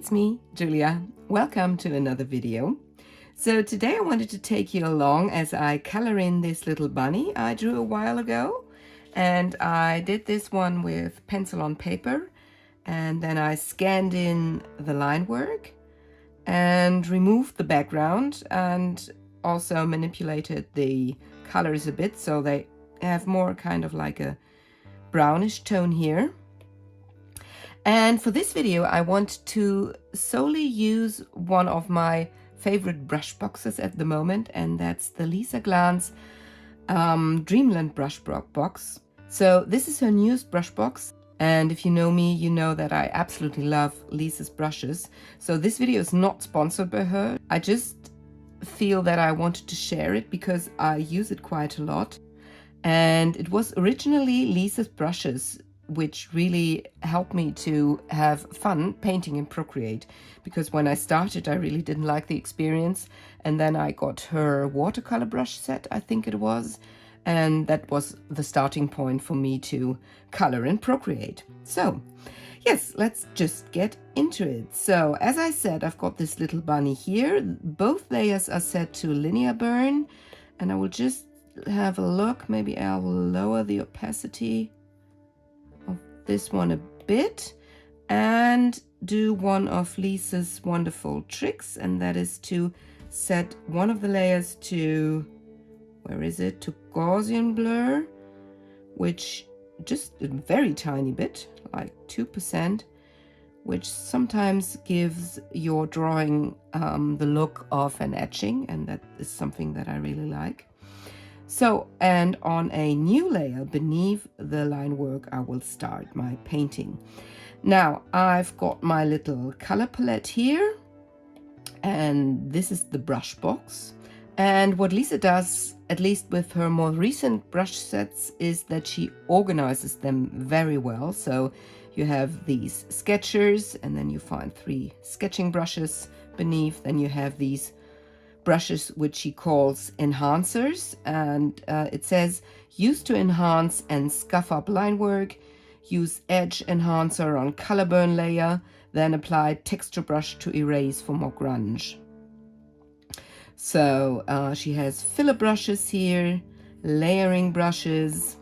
it's me, Julia. Welcome to another video. So today I wanted to take you along as I color in this little bunny I drew a while ago. And I did this one with pencil on paper, and then I scanned in the line work and removed the background and also manipulated the colors a bit so they have more kind of like a brownish tone here. And for this video I want to solely use one of my favorite brush boxes at the moment, and that's the Glanz Dreamland brush box. So this is her newest brush box, and if you know me, you know that I absolutely love Lisa's brushes. So this video is not sponsored by her. I just feel that I wanted to share it because I use it quite a lot. And it was originally Lisa's brushes which really helped me to have fun painting in Procreate, because when I started I really didn't like the experience, and then I got her watercolor brush set, I think it was, and that was the starting point for me to color in Procreate. So yes, let's just get into it. So as I said, I've got this little bunny here. Both layers are set to linear burn, and I will just have a look. Maybe I will lower the opacity of this one a bit and do one of Lisa's wonderful tricks, and that is to set one of the layers to, where is it, to Gaussian blur, which just a very tiny bit, like 2%, which sometimes gives your drawing the look of an etching, and that is something that I really like. So, and on a new layer beneath the line work, I will start my painting. Now, I've got my little color palette here, and this is the brush box. And what Lisa does, at least with her more recent brush sets, is that she organizes them very well. So you have these sketchers, and then you find 3 sketching brushes beneath. Then you have these brushes which she calls enhancers, and it says used to enhance and scuff up line work, use edge enhancer on color burn layer, then apply texture brush to erase for more grunge. So she has filler brushes here, layering brushes,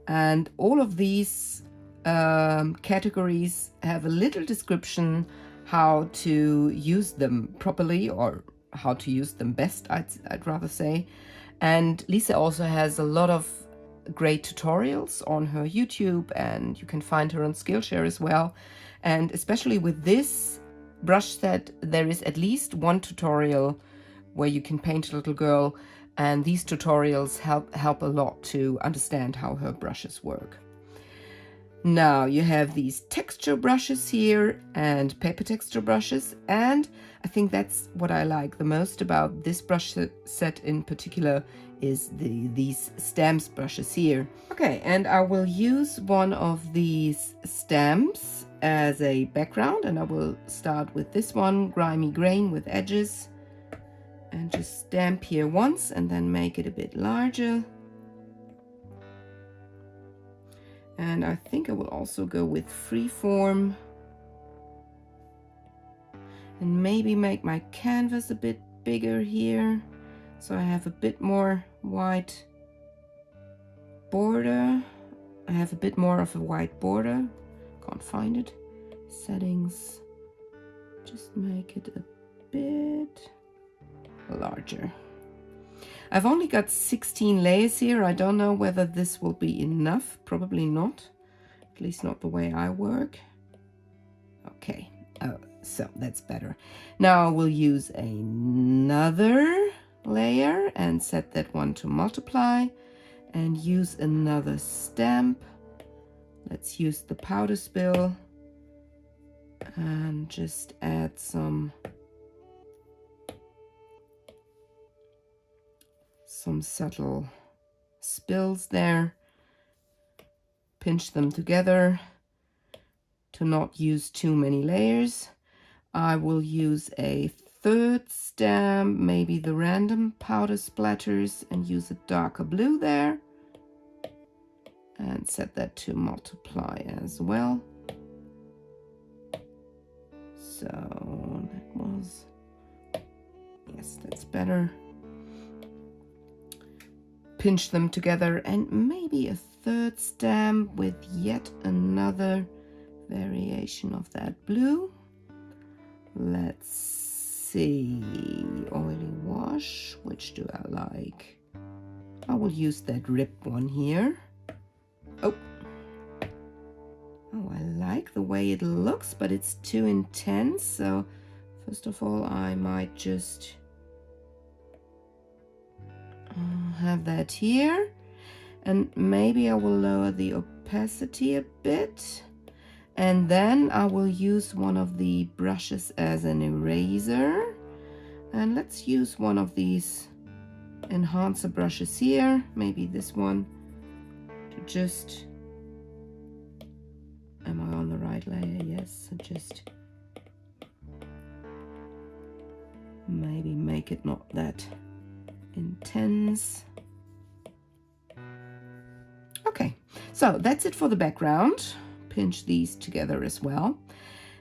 and all of these categories have a little description how to use them properly, or how to use them best, I'd rather say. And Lisa also has a lot of great tutorials on her YouTube, and you can find her on Skillshare as well. And especially with this brush set, there is at least one tutorial where you can paint a little girl, and these tutorials help a lot to understand how her brushes work. Now you have these texture brushes here and paper texture brushes, and I think that's what I like the most about this brush set in particular is these stamps brushes here. Okay, and I will use one of these stamps as a background, and I will start with this one, Grimy Grain with edges, and just stamp here once and then make it a bit larger. And I think I will also go with Freeform and maybe make my canvas a bit bigger here, so I have a bit more white border. I have a bit more of a white border. Can't find it. Settings. Just make it a bit larger. I've only got 16 layers here. I don't know whether this will be enough. Probably not. At least not the way I work. Okay. Oh, so that's better. Now I will use another layer and set that one to multiply and use another stamp. Let's use the powder spill and just add some subtle spills there. Pinch them together to not use too many layers. I will use a 3rd stamp, maybe the random powder splatters, and use a darker blue there and set that to multiply as well. So that was, yes, that's better. Pinch them together, and maybe a third stamp with yet another variation of that blue. Let's see, oily wash, which do I like? I will use that rib one here. Oh, I like the way it looks, but it's too intense. So first of all, I might just have that here, and maybe I will lower the opacity a bit, and then I will use one of the brushes as an eraser, and let's use one of these enhancer brushes here, maybe this one, to just, am I on the right layer? Yes. So just maybe make it not that intense. Okay, so that's it for the background. Pinch these together as well.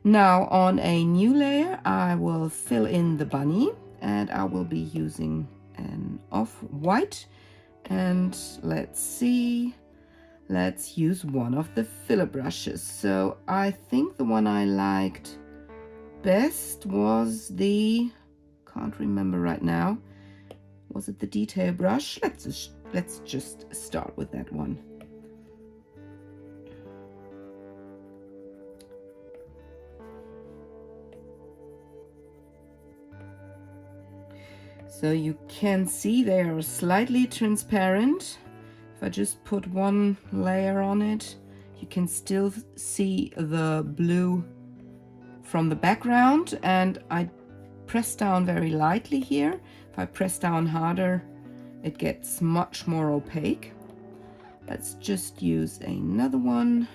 Now on a new layer, I will fill in the bunny, and I will be using an off-white, and let's see, let's use one of the filler brushes. So I think the one I liked best was the, can't remember right now, was it the detail brush? Let's just start with that one. So you can see they are slightly transparent. If I just put one layer on it, you can still see the blue from the background, and I press down very lightly here. If I press down harder, it gets much more opaque. Let's just use another one.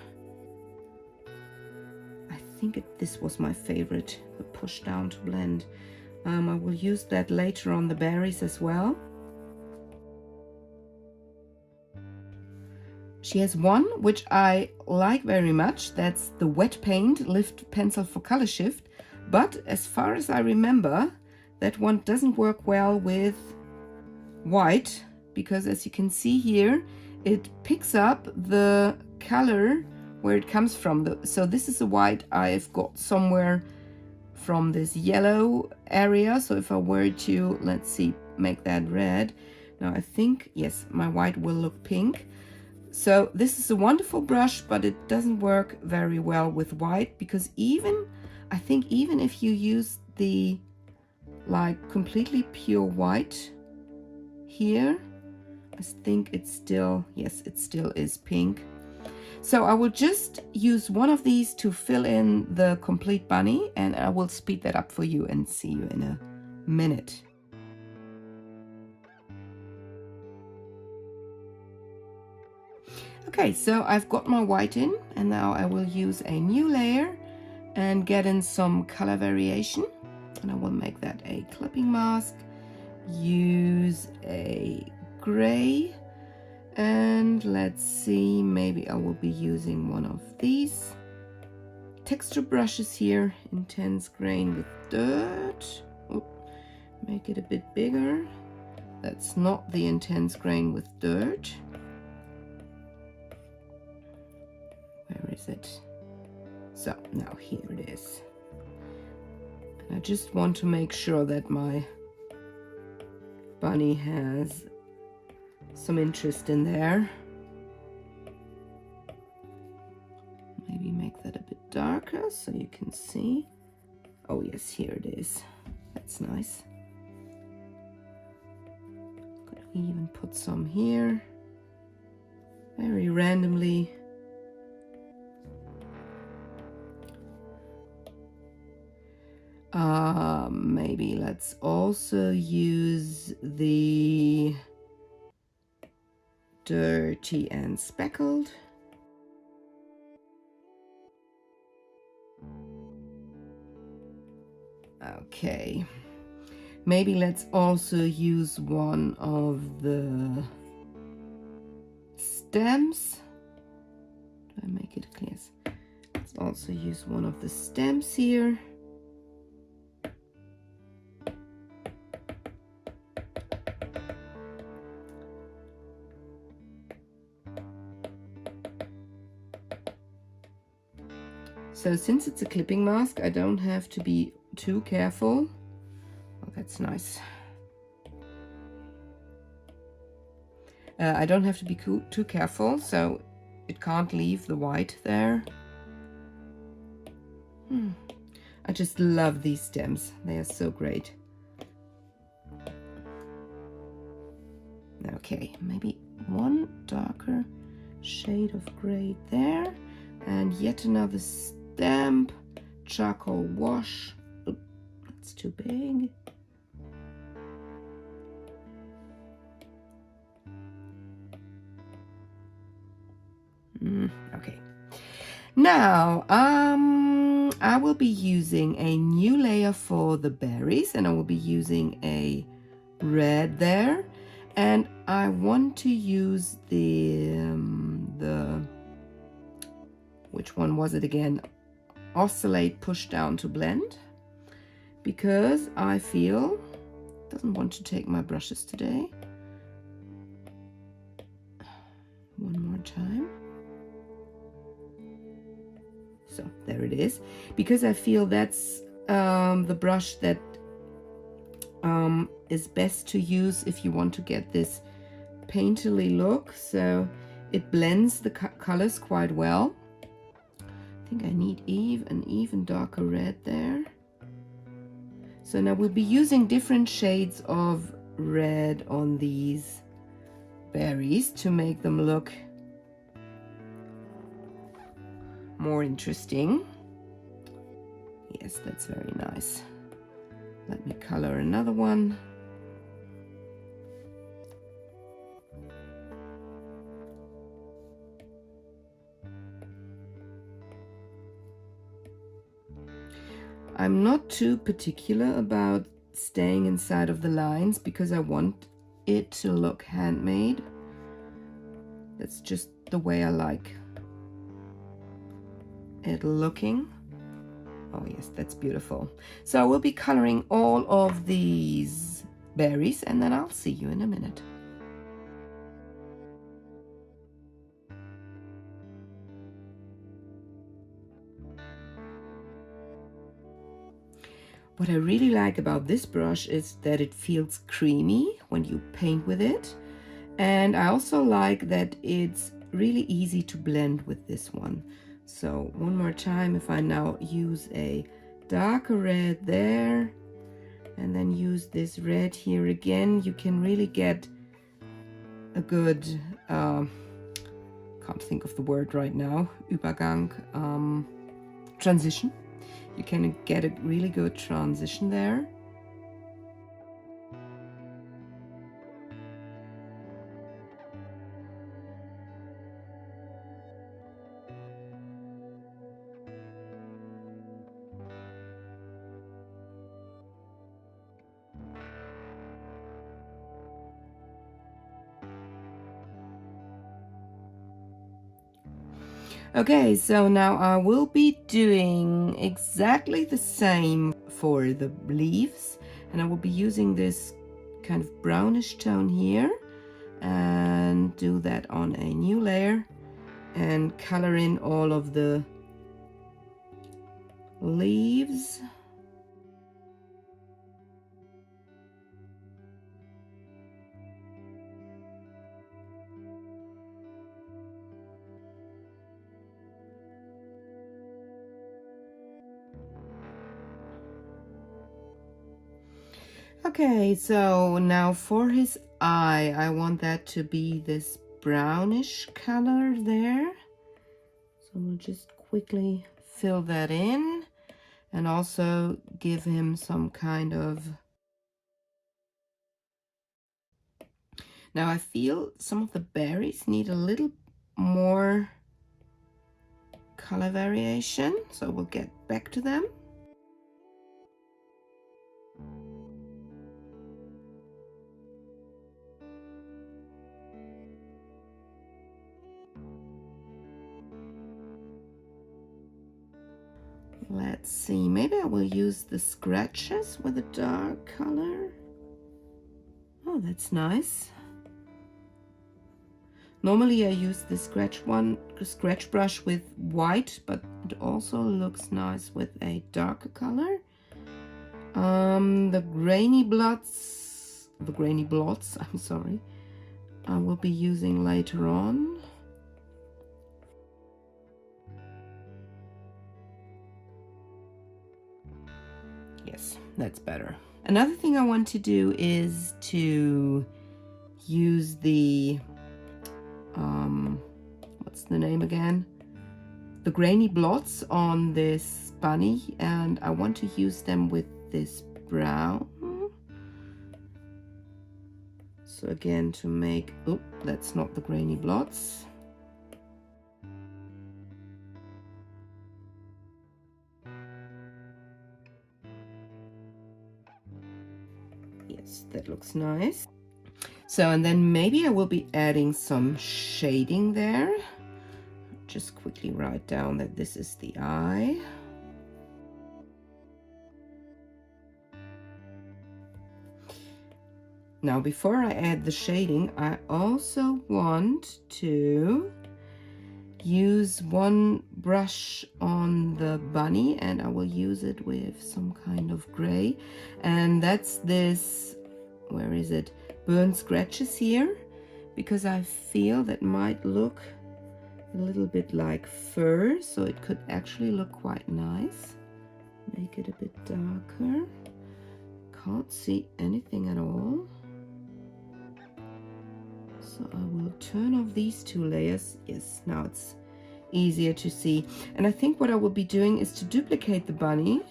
I think this was my favorite, the push down to blend. I will use that later on the berries as well. She has one which I like very much. That's the wet paint lift pencil for color shift. But as far as I remember, that one doesn't work well with white, because as you can see here, it picks up the color where it comes from. So this is a white I've got somewhere from this yellow area. So if I were to, let's see, make that red, now I think, yes, my white will look pink. So this is a wonderful brush, but it doesn't work very well with white, because I think even if you use the like completely pure white here, I think it's still, yes, it still is pink. So I will just use one of these to fill in the complete bunny, and I will speed that up for you and see you in a minute. Okay, so I've got my white in, and now I will use a new layer and get in some color variation, and I will make that a clipping mask, use a gray, and let's see, maybe I will be using one of these texture brushes here, intense grain with dirt. Oop, make it a bit bigger. That's not the intense grain with dirt. Where is it? So now here it is. And I just want to make sure that my bunny has some interest in there. Maybe make that a bit darker so you can see. Oh yes, here it is. That's nice. Could even put some here, very randomly. Maybe let's also use the dirty and speckled. Okay, maybe let's also use one of the stems. Do I make it clear? Let's also use one of the stems here. So since it's a clipping mask, I don't have to be too careful. Oh, that's nice. I don't have to be too careful, so it can't leave the white there. I just love these stems. They are so great. Okay, maybe one darker shade of gray there, and yet another stamp, charcoal wash. Oop, that's too big. Okay. Now, I will be using a new layer for the berries, and I will be using a red there, and I want to use the which one was it again? Oscillate, push down to blend, because I feel it doesn't want to take my brushes today. One more time. So there it is, because I feel that's the brush that is best to use if you want to get this painterly look. So it blends the colors quite well. I think I need an even darker red there. So now we'll be using different shades of red on these berries to make them look more interesting. Yes, that's very nice. Let me color another one. I'm not too particular about staying inside of the lines because I want it to look handmade. That's just the way I like it looking. Oh yes, that's beautiful. So I will be coloring all of these berries, and then I'll see you in a minute. What I really like about this brush is that it feels creamy when you paint with it. And I also like that it's really easy to blend with this one. So one more time, if I now use a darker red there, and then use this red here again, you can really get a good, can't think of the word right now, Übergang, transition. You can get a really good transition there. Okay, so now I will be doing exactly the same for the leaves, and I will be using this kind of brownish tone here and do that on a new layer and color in all of the leaves. Okay, so now for his eye, I want that to be this brownish color there. So we'll just quickly fill that in and also give him some kind of... Now I feel some of the berries need a little more color variation, so we'll get back to them. Let's see, maybe I will use the scratches with a dark color. Oh, that's nice. Normally I use the scratch brush with white, but It also looks nice with a darker color. The grainy blots, I'm sorry, I will be using later on. Yes, that's better. Another thing I want to do is to use the, what's the name again? The grainy blots on this bunny, and I want to use them with this brown. So again, to make, oh, that's not the grainy blots. Yes, that looks nice. So, and then maybe I will be adding some shading there. Just quickly write down that this is the eye. Now, before I add the shading, I also want to use one brush on the bunny, and I will use it with some kind of gray, and that's this, where is it, burnt scratches here, because I feel that might look a little bit like fur, so it could actually look quite nice. Make it a bit darker. Can't see anything at all. So I will turn off these two layers. Yes, now it's easier to see. And I think what I will be doing is to duplicate the bunny.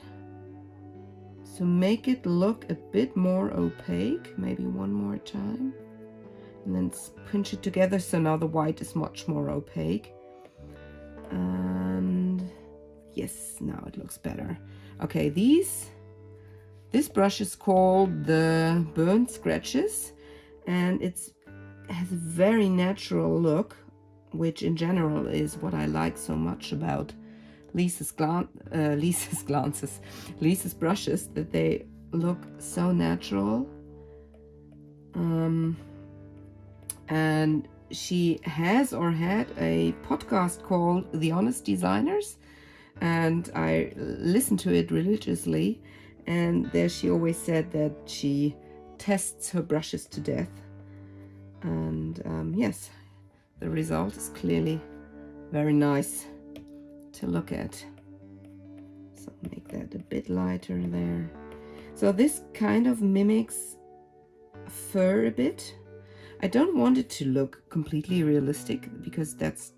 So make it look a bit more opaque, maybe one more time. And then pinch it together so now the white is much more opaque. And yes, now it looks better. Okay, this brush is called the Burnt Scratches, and it has a very natural look, which in general is what I like so much about Lisa's brushes, that they look so natural. And she has or had a podcast called The Honest Designers, and I listen to it religiously, and there she always said that she tests her brushes to death, and yes, the result is clearly very nice to look at. So make that a bit lighter there. So this kind of mimics fur a bit. I don't want it to look completely realistic, because that's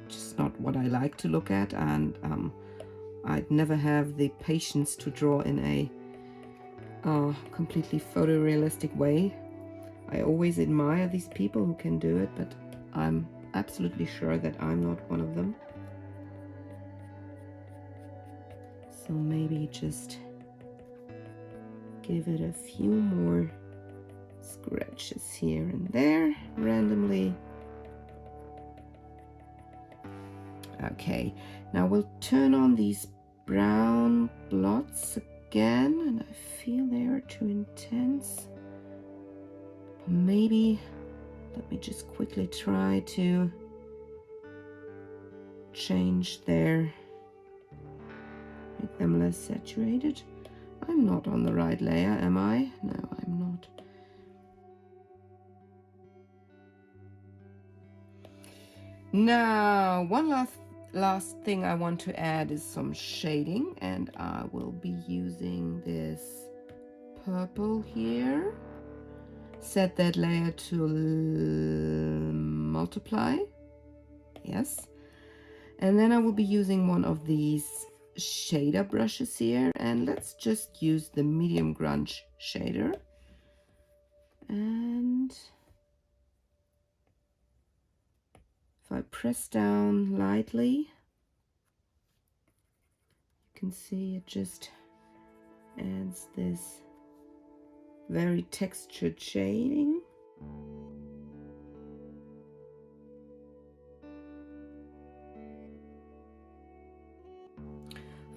just not what I like to look at, and I'd never have the patience to draw in a completely photorealistic way. I always admire these people who can do it, but I'm absolutely sure that I'm not one of them. So maybe just give it a few more scratches here and there randomly. Okay, now we'll turn on these brown blots again, and I feel they are too intense. Maybe let me just quickly try to change their, make them less saturated. I'm not on the right layer, am I? No, I'm not. Now, one last thing I want to add is some shading, and I will be using this purple here. Set that layer to multiply. Yes. And then I will be using one of these shader brushes here, and let's just use the medium grunge shader. And if I press down lightly, you can see it just adds this very textured shading.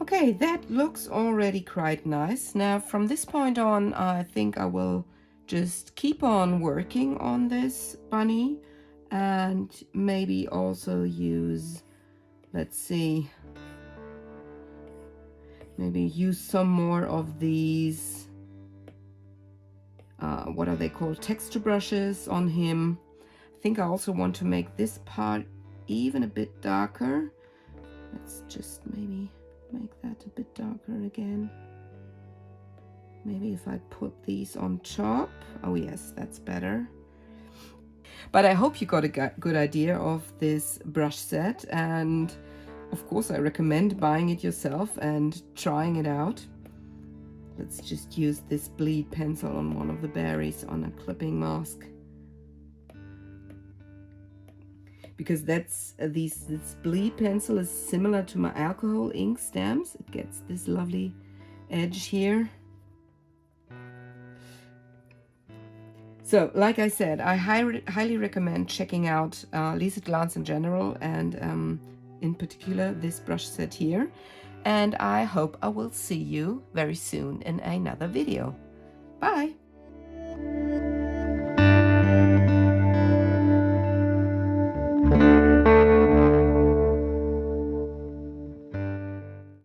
Okay, that looks already quite nice. Now from this point on, I think I will just keep on working on this bunny, and maybe also use, let's see, maybe use some more of these, what are they called, texture brushes on him. I think I also want to make this part even a bit darker. Let's just maybe make that a bit darker again. Maybe if I put these on top. Oh yes, that's better. But I hope you got a good idea of this brush set, and of course I recommend buying it yourself and trying it out. Let's just use this bleed pencil on one of the berries on a clipping mask, because that's this bleed pencil is similar to my alcohol ink stamps. It gets this lovely edge here. So, like I said, I highly recommend checking out Lisa Glanz in general, and in particular this brush set here. And I hope I will see you very soon in another video. Bye!